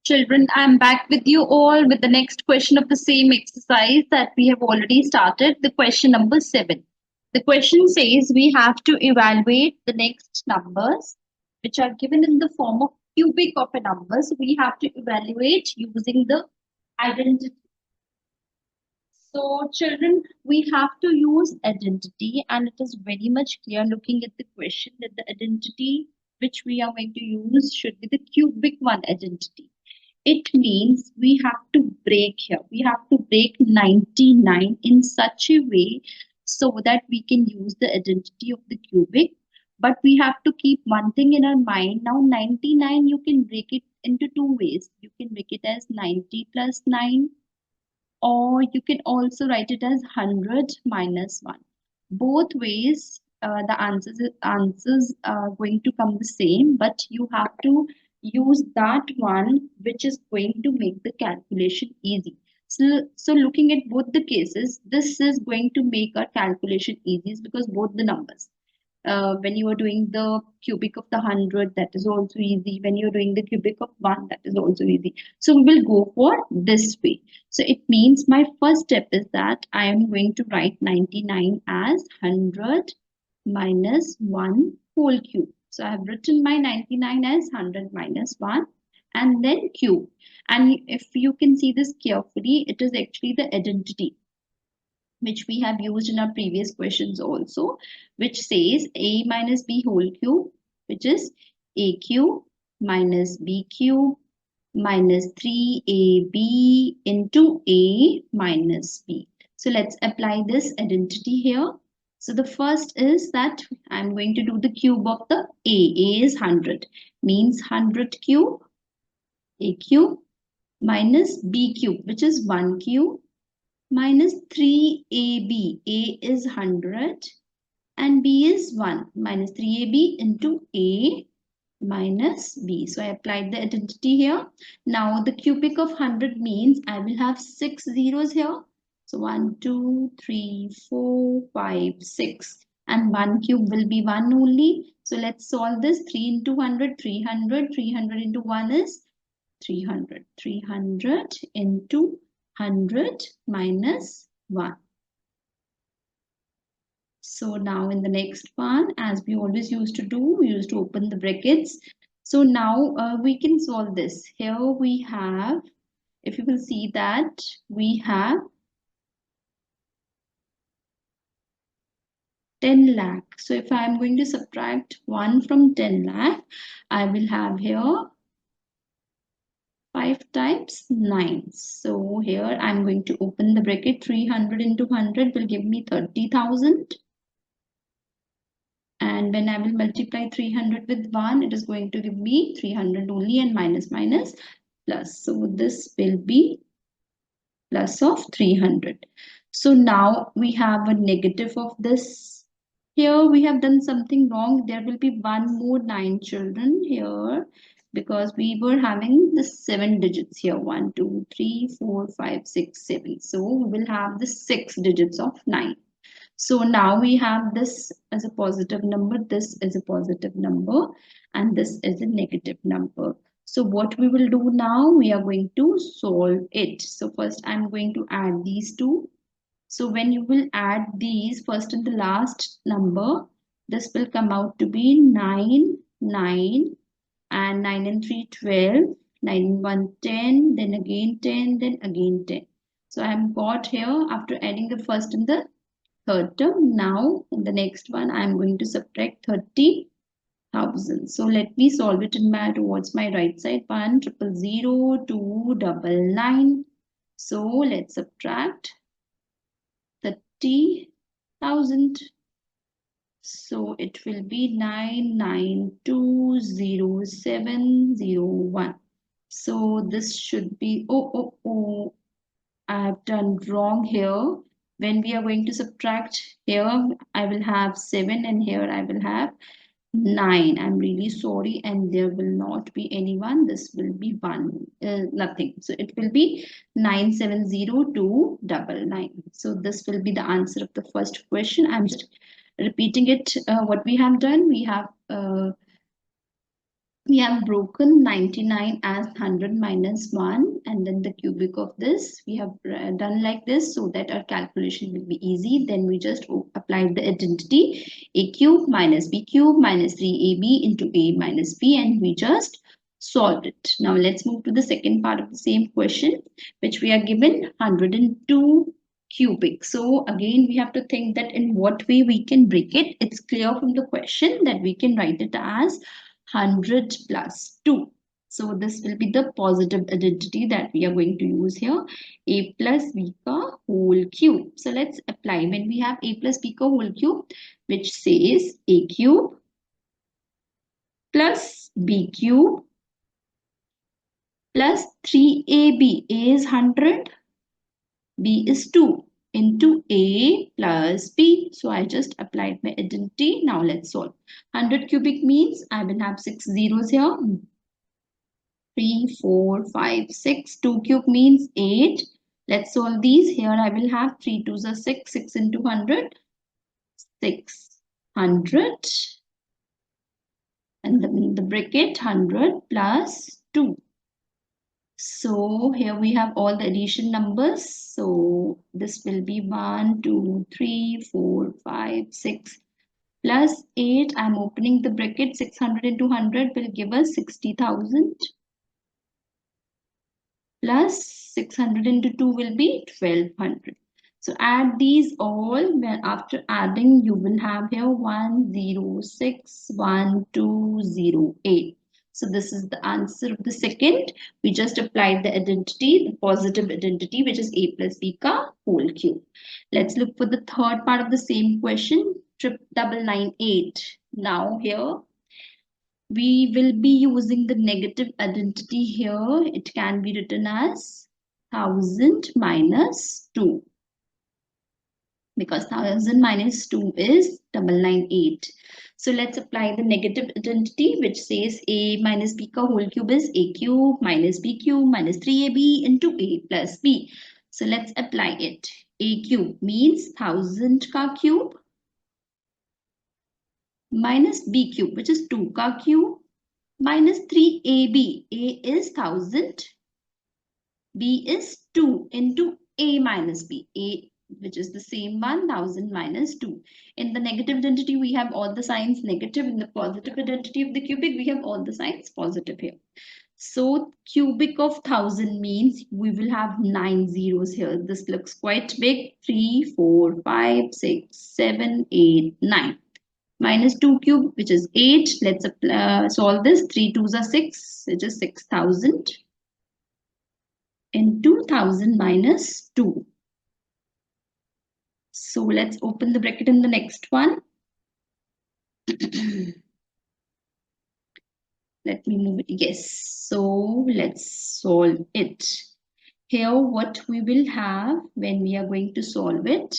Children, I'm back with you all with the next question of the same exercise that we have already started, the question number 7. The question says we have to evaluate the next numbers which are given in the form of cubic of a number. So we have to evaluate using the identity. So children, we have to use identity, and it is very much clear looking at the question that the identity which we are going to use should be the cubic one identity. It means we have to break here. We have to break 99 in such a way so that we can use the identity of the cubic. But we have to keep one thing in our mind. Now 99, you can break it into two ways. You can break it as 90 plus 9, or you can also write it as 100 minus 1. Both ways, the answers are going to come the same, but you have to use that one which is going to make the calculation easy. So looking at both the cases, this is going to make our calculation easy because both the numbers. When you are doing the cubic of the 100, that is also easy. When you're doing the cubic of 1, that is also easy. So we will go for this way. So it means my first step is that I am going to write 99 as 100 minus 1 whole cube. So I have written my 99 as 100 minus 1 and then cube. And if you can see this carefully, it is actually the identity which we have used in our previous questions also, which says a minus b whole cube, which is a cube minus b cube minus 3ab into a minus b. So let's apply this identity here. So the first is that I'm going to do the cube of the a. A is 100, means 100 cube, a cube minus b cube, which is 1 cube, minus 3ab. A is 100 and b is 1, minus 3ab into a minus b. So I applied the identity here. Now the cubic of 100 means I will have 6 zeros here. So 1, 2, 3, 4, 5, 6. And 1 cube will be 1 only. So let's solve this. 3 into 100, 300. 300 into 1 is 300. 300 into 100 minus 1. So now in the next one, as we always used to do, we used to open the brackets. So now we can solve this. Here we have, if you will see that, we have 10 lakh. So if I am going to subtract 1 from 10 lakh, I will have here 5 times 9. So here I'm going to open the bracket. 300 into 100 will give me 30,000. And when I will multiply 300 with 1, it is going to give me 300 only, and minus minus plus. So this will be plus of 300. So now we have a negative of this. Here we have done something wrong. There will be one more 9 children here because we were having the 7 digits here. 1, 2, 3, 4, 5, 6, 7. So we will have the 6 digits of 9. So now we have this as a positive number, this is a positive number, and this is a negative number. So what we will do now, we are going to solve it. So first I'm going to add these two. So when you will add these first and the last number, this will come out to be 9, 9, and 9 and 3, 12, 9 and 1, 10, then again 10, then again 10. So I have got here after adding the first and the third term. Now in the next one I am going to subtract 30,000. So let me solve it in my towards my right side. 1 000 0 299. So let's subtract 30,000. So it will be 9920701. So this should be I have done wrong here. When we are going to subtract, here I will have 7 and here I will have 9. I'm really sorry, and there will not be any 1. This will be 1, nothing. So it will be 970,299. So this will be the answer of the first question. I'm just repeating it. What we have done, we have we have broken 99 as 100 minus 1, and then the cubic of this we have done like this so that our calculation will be easy. Then we just applied the identity a cube minus b cube minus 3ab into a minus b, and we just solved it. Now let's move to the second part of the same question, which we are given 102 cubic. So again we have to think that in what way we can break it. It's clear from the question that we can write it as 100 plus 2. So this will be the positive identity that we are going to use here. A plus b ka whole cube. So let's apply. When we have a plus b ka whole cube, which says a cube plus b cube plus 3ab. A is 100, b is 2 into a plus b. So I just applied my identity. Now let's solve. 100 cubic means I will have 6 zeros here. 3, 4, 5, 6. 2 cube means 8. Let's solve these. Here I will have 3 2s are 6. 6 into 100. 600. And then the bracket 100 plus 2. So here we have all the addition numbers. So this will be 1, 2, 3, 4, 5, 6 plus 8. I'm opening the bracket. 600 into 100 will give us 60,000. Plus 600 into 2 will be 1200. So add these all. When after adding, you will have here 106 1208. So this is the answer of the second. We just applied the identity, the positive identity, which is a plus b ka whole cube. Let's look for the third part of the same question, 998. Now here we will be using the negative identity here. It can be written as 1000 minus 2, because 1000 minus 2 is 998. So let's apply the negative identity, which says a minus b ka whole cube is a cube minus b cube minus 3ab into a plus b. So let's apply it. A cube means 1000 ka cube minus b cube, which is 2 ka cube, minus 3ab. A is 1000, b is 2 into a minus b. A, which is the same one, 1000 minus 2. In the negative identity, we have all the signs negative. In the positive identity of the cubic, we have all the signs positive here. So cubic of 1000 means we will have 9 zeros here. This looks quite big. 3, 4, 5, 6, 7, 8, 9. Minus 2 cube, which is 8. Let's solve this. 3 2s are 6, which is 6000 into 1000 minus 2. So let's open the bracket in the next one. Let me move it. Yes. So let's solve it. Here what we will have when we are going to solve it.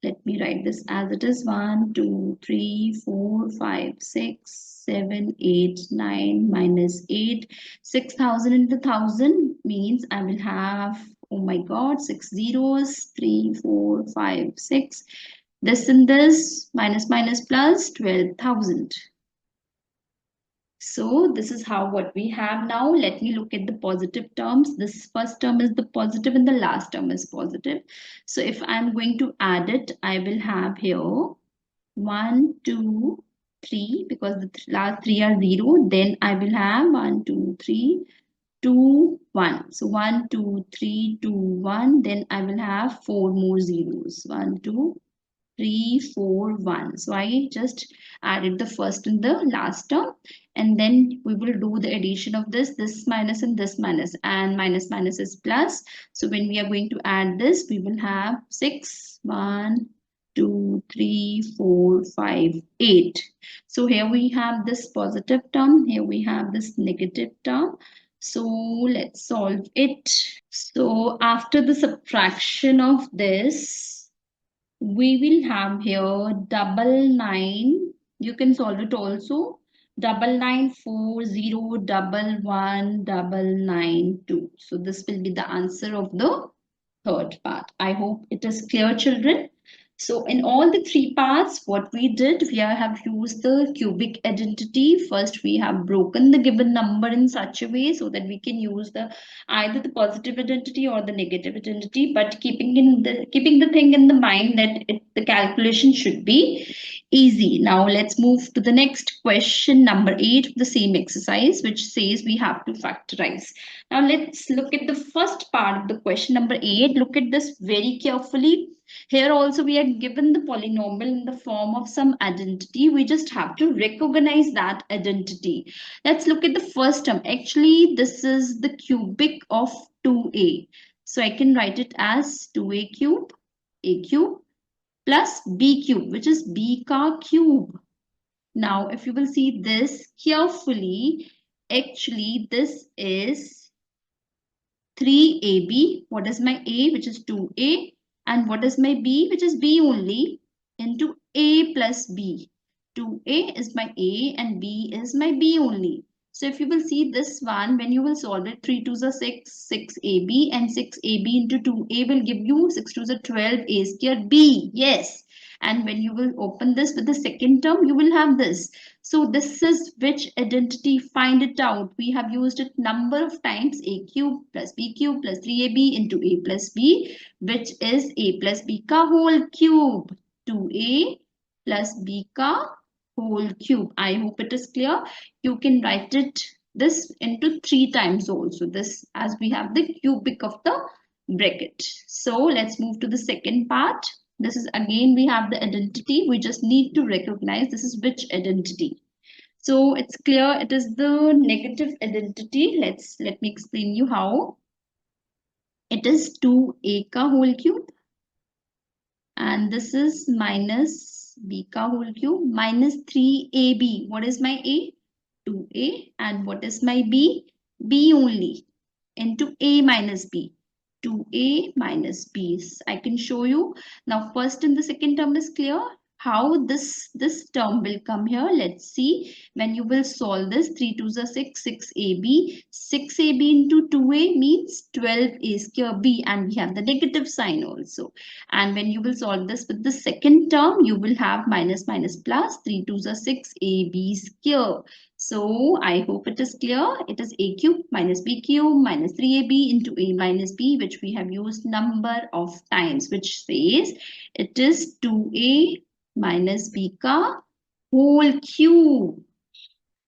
Let me write this as it is. 1, 2, 3, 4, 5, 6, 7, 8, 9 minus 8. 6000 into 1000 means I will have, oh my god, 6 zeros. 3, 4, 5, 6. This and this, minus minus plus 12,000. So this is how what we have now. Let me look at the positive terms. This first term is the positive and the last term is positive. So if I'm going to add it, I will have here 1, 2, 3, because the last three are 0. Then I will have 1, 2, 3, 2, 1. So 1, 2, 3, 2, 1. Then I will have 4 more zeros. 1, 2, 3, 4, 1. So I just added the first and the last term, and then we will do the addition of this minus and this minus, and minus minus is plus. So when we are going to add this, we will have 6, 1, 2, 3, 4, 5, 8. So here we have this positive term, here we have this negative term. So let's solve it. So after the subtraction of this, we will have here 999. You can solve it also. 99401192. So this will be the answer of the third part. I hope it is clear, children. So in all the three parts, what we did, we have used the cubic identity. First, we have broken the given number in such a way so that we can use the either the positive identity or the negative identity, but keeping the thing in the mind that the calculation should be easy. Now let's move to the next question, number 8 of the same exercise, which says we have to factorize. Now let's look at the first part of the question number 8. Look at this very carefully. Here also we are given the polynomial in the form of some identity. We just have to recognize that identity. Let's look at the first term. Actually, this is the cubic of 2a. So I can write it as 2a cube, a cube plus b cube, which is b ka cube. Now, if you will see this carefully, actually this is 3ab. What is my a, which is 2a? And what is my b, which is b only, into a plus b. 2a is my a and b is my b only. So if you will see this one, when you will solve it, 3 2s are 6, 6ab, and 6ab into 2a will give you 6 2s are 12, a square b. Yes. And when you will open this with the second term, you will have this. So this is which identity, find it out. We have used it number of times, a cube plus b cube plus 3ab into a plus b, which is a plus b ka whole cube. 2a plus b ka whole cube. I hope it is clear. You can write it this into 3 times also. This, as we have the cubic of the bracket. So let's move to the second part. This is again, we have the identity. We just need to recognize this is which identity. So it's clear it is the negative identity. Let me explain you how. It is 2a ka whole cube. And this is minus b ka whole cube minus 3ab. What is my a? 2a. And what is my b? B only into a minus b. 2a minus b. I can show you. Now first and the second term is clear. How this term will come here. Let's see. When you will solve this, 3 2s are 6, 6ab. 6ab into 2a means 12a square b, and we have the negative sign also. And when you will solve this with the second term, you will have minus minus plus, 3 2s are 6ab square. So I hope it is clear. It is a cube minus b cube minus 3ab into a minus b, which we have used number of times, which says it is 2a minus b ka whole cube.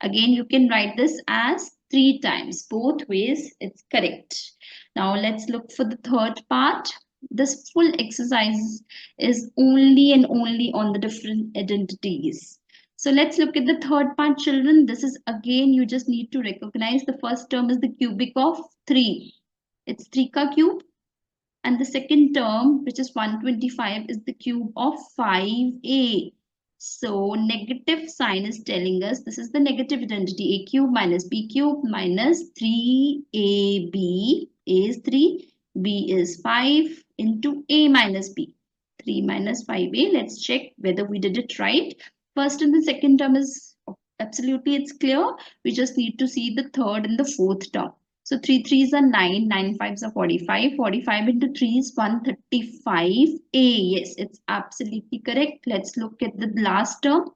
Again, you can write this as 3 times. Both ways, it's correct. Now let's look for the third part. This full exercise is only and only on the different identities. So let's look at the third part, children. This is again, you just need to recognize the first term is the cubic of 3. It's 3 ka cube. And the second term, which is 125, is the cube of 5a. So negative sign is telling us this is the negative identity. A cube minus b cube minus 3ab. A is 3, b is 5 into a minus b. 3 minus 5a. Let's check whether we did it right. First and the second term is absolutely, it's clear. We just need to see the third and the fourth term. So 3 3s are 9, 9 5s are 45. 45 into 3 is 135a. Yes, it's absolutely correct. Let's look at the last term.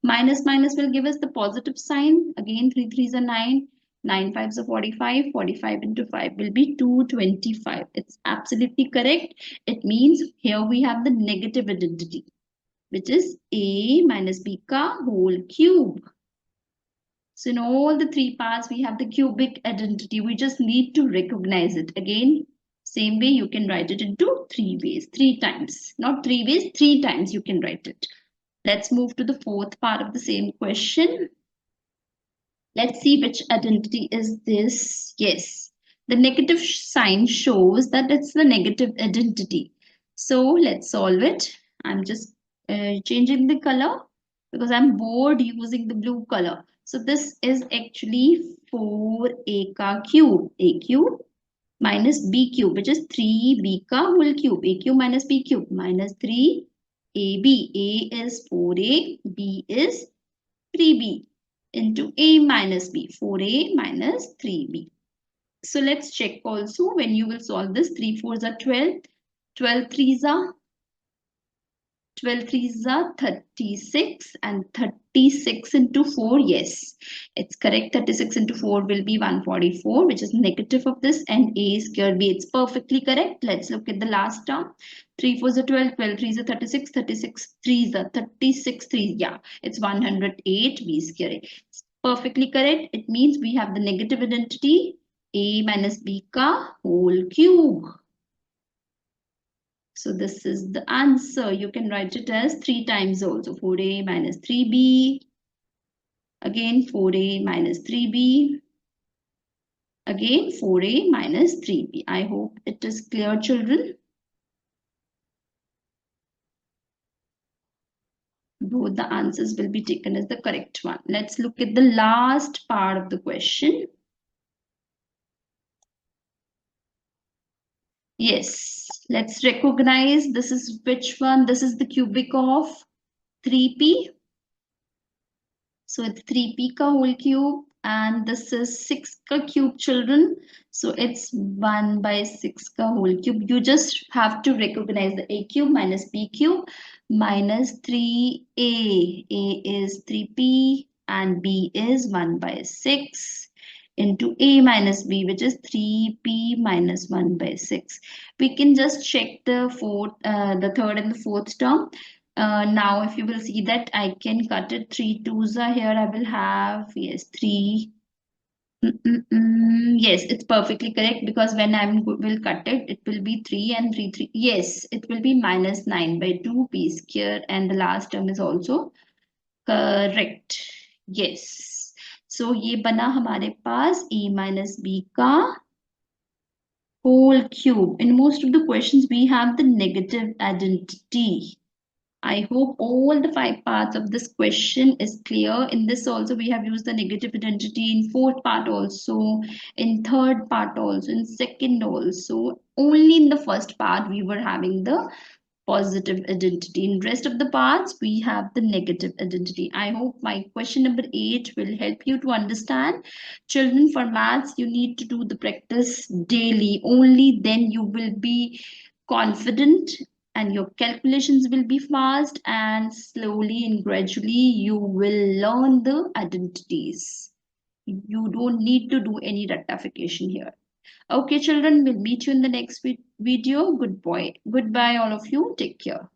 Minus minus will give us the positive sign. Again, 3 3s are 9. 9 5s are 45. 45 into 5 will be 225. It's absolutely correct. It means here we have the negative identity, which is a minus b ka whole cube. So in all the three parts, we have the cubic identity. We just need to recognize it. Again, same way you can write it into 3 ways, 3 times. Not 3 ways, 3 times you can write it. Let's move to the fourth part of the same question. Let's see which identity is this. Yes, the negative sign shows that it's the negative identity. So let's solve it. I'm just changing the color because I'm bored using the blue color. So this is actually 4a ka cube. A cube minus b cube, which is 3b ka whole cube. A cube minus b cube minus 3ab. A is 4a, b is 3b into a minus b. 4a minus 3b. So let's check also when you will solve this. 3 4s are 12. 12 3s are 12 threes are 36 and 36 into 4. Yes, it's correct. 36 into 4 will be 144, which is negative of this, and a square b. It's perfectly correct. Let's look at the last term. 3 4s are 12, 12 3s are 36, 36 3s are 36 3s. Yeah, it's 108 b square. It's perfectly correct. It means we have the negative identity a minus b ka whole cube. So this is the answer. You can write it as 3 times also. 4a minus 3b. Again 4a minus 3b. Again 4a minus 3b. I hope it is clear, children. Both the answers will be taken as the correct one. Let's look at the last part of the question. Yes, let's recognize this is which one? This is the cubic of 3p. So it's 3p ka whole cube, and this is 6 ka cube, children. So it's 1 by 6 ka whole cube. You just have to recognize the a cube minus b cube minus 3a. A is 3p and b is 1 by 6 into a minus b, which is 3p minus 1 by 6. We can just check the the third and the fourth term. Now if you will see that I can cut it 3 twos are here. I will have, yes, 3. Yes, it's perfectly correct, because when will cut it, it will be 3 and 3 3. Yes, it will be minus 9 by 2 p square, and the last term is also correct. Yes. So ये बना हमारे पास a minus b का whole cube. In most of the questions we have the negative identity. I hope all the 5 parts of this question is clear. In this also we have used the negative identity, in fourth part also, in third part also, in second also. Only in the first part we were having the positive identity. In rest of the parts we have the negative identity. I hope my question number 8 will help you to understand. Children, for maths you need to do the practice daily. Only then you will be confident, and your calculations will be fast, and slowly and gradually you will learn the identities. You don't need to do any rectification here. Okay, children, we'll meet you in the next video. Goodbye, all of you. Take care.